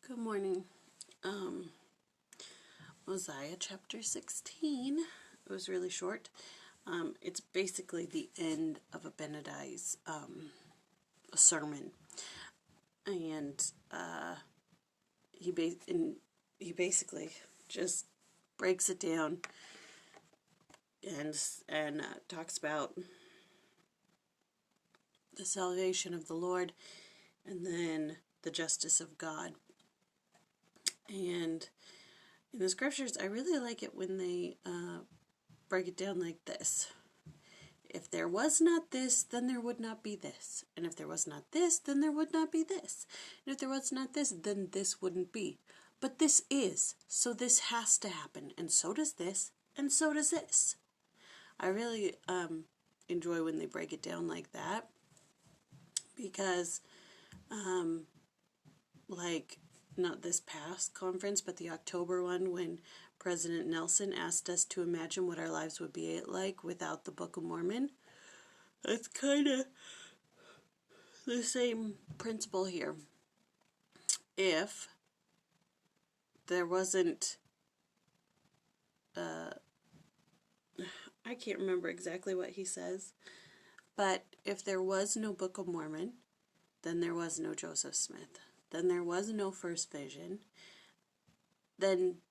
Good morning. Mosiah Chapter 16. It was really short. It's basically the end of Abinadi's sermon. And he basically just breaks it down and talks about the salvation of the Lord and then the justice of God. And in the scriptures, I really like it when they break it down like this. If there was not this, then there would not be this. And if there was not this, then there would not be this. And if there was not this, then this wouldn't be. But this is, so this has to happen. And so does this, and so does this. I really enjoy when they break it down like that. Because, not this past conference, but the October one, when President Nelson asked us to imagine what our lives would be like without the Book of Mormon. That's kind of the same principle here. If there wasn't, I can't remember exactly what he says, but if there was no Book of Mormon, then there was no Joseph Smith. Then there was no first vision. Then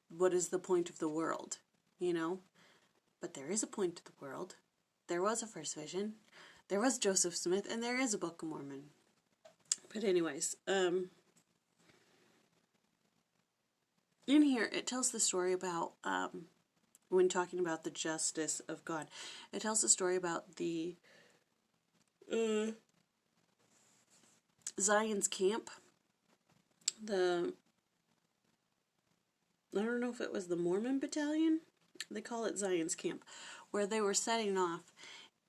what is the point of the world? But there is a point to the world. There was a first vision. There was Joseph Smith, and there is a Book of Mormon. But anyways, in here it tells the story about, when talking about the justice of God, it tells the story about the Zion's camp. I don't know if it was the Mormon battalion. They call it Zion's camp, where they were setting off,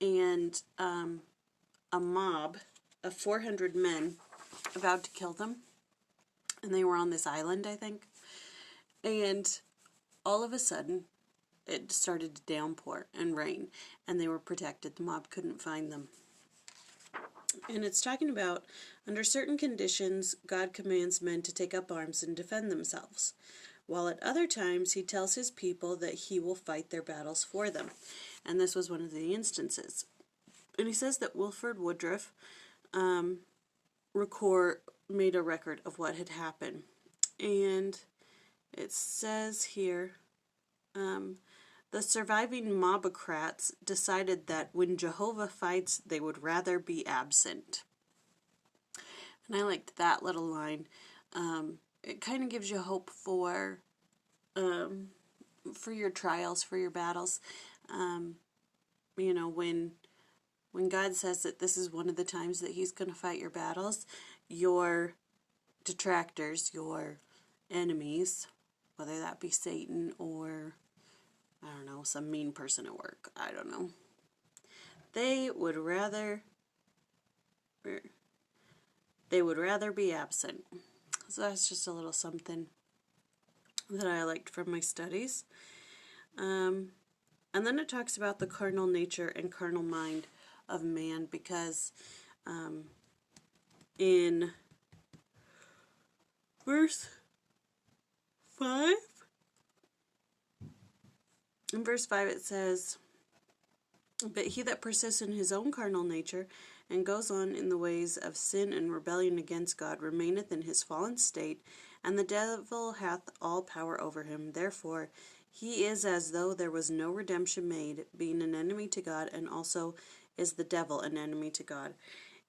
and a mob of 400 men vowed to kill them, and they were on this island, I think, and all of a sudden it started to downpour and rain, and they were protected. The mob couldn't find them. And it's talking about, under certain conditions, God commands men to take up arms and defend themselves, while at other times he tells his people that he will fight their battles for them. And this was one of the instances. And he says that Wilford Woodruff made a record of what had happened. And it says here, the surviving mobocrats decided that when Jehovah fights, they would rather be absent. And I liked that little line. It kind of gives you hope for your trials, for your battles. When God says that this is one of the times that he's going to fight your battles, your detractors, your enemies, whether that be Satan or, I don't know, some mean person at work, I don't know, they would rather be absent. So that's just a little something that I liked from my studies. And then it talks about the carnal nature and carnal mind of man, because in verse 5, it says, "But he that persists in his own carnal nature, and goes on in the ways of sin and rebellion against God, remaineth in his fallen state, and the devil hath all power over him. Therefore he is as though there was no redemption made, being an enemy to God, and also is the devil an enemy to God."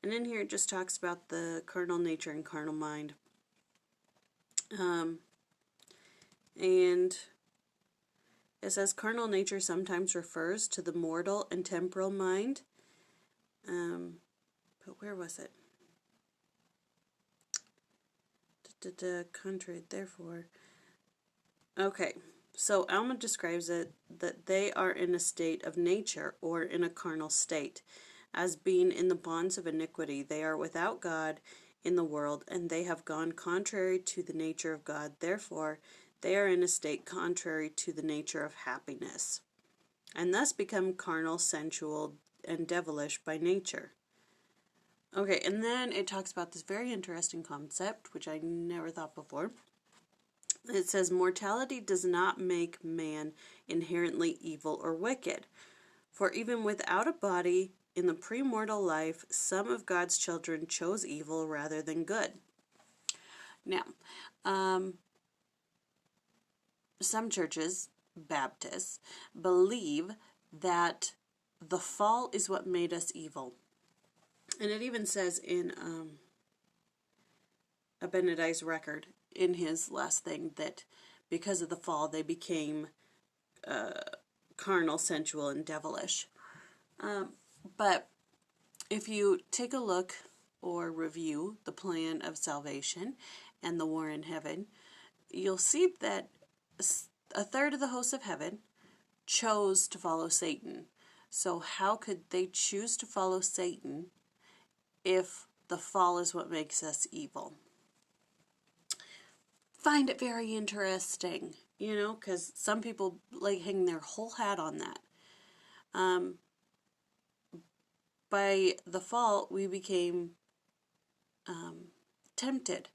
And in here it just talks about the carnal nature and carnal mind. And it says carnal nature sometimes refers to the mortal and temporal mind. But where was it? Contrary, therefore. Okay, so Alma describes it that they are in a state of nature, or in a carnal state, as being in the bonds of iniquity. They are without God in the world, and they have gone contrary to the nature of God. Therefore, they are in a state contrary to the nature of happiness, and thus become carnal, sensual, and devilish by nature. Okay, and then it talks about this very interesting concept, which I never thought before. It says, mortality does not make man inherently evil or wicked. For even without a body, in the premortal life, some of God's children chose evil rather than good. Now, some churches, Baptists, believe that the fall is what made us evil. And it even says in Abinadi's record, in his last thing, that because of the fall they became carnal, sensual, and devilish. But if you take a look or review the plan of salvation and the war in heaven, you'll see that a third of the hosts of heaven chose to follow Satan. So how could they choose to follow Satan if the fall is what makes us evil? Find it very interesting, you know, because some people like hang their whole hat on that. By the fall, we became tempted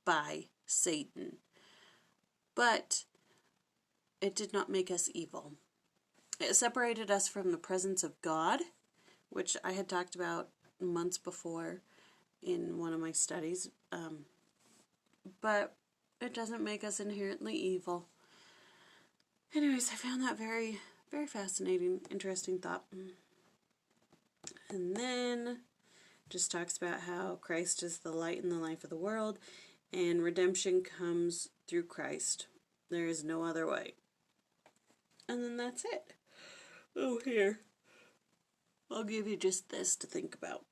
by Satan, but it did not make us evil. It separated us from the presence of God, which I had talked about months before in one of my studies, but it doesn't make us inherently evil. Anyways, I found that very, very fascinating, interesting thought. And then just talks about how Christ is the light and the life of the world, and redemption comes through Christ. There is no other way. And then that's it. Oh, here. I'll give you just this to think about.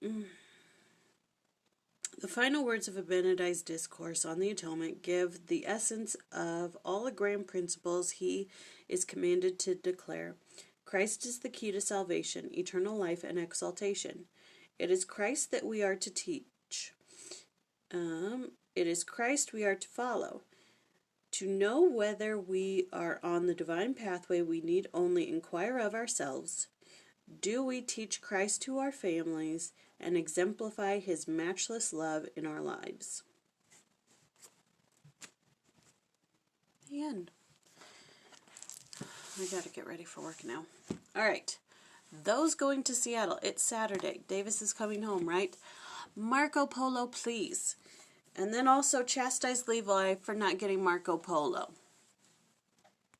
The final words of Abinadi's discourse on the atonement give the essence of all the grand principles he is commanded to declare. Christ is the key to salvation, eternal life, and exaltation. It is Christ that we are to teach. It is Christ we are to follow. To know whether we are on the divine pathway, we need only inquire of ourselves. Do we teach Christ to our families and exemplify his matchless love in our lives? The end. I gotta get ready for work now. Alright. Those going to Seattle, it's Saturday. Davis is coming home, right? Marco Polo, please. And then also chastise Levi for not getting Marco Polo.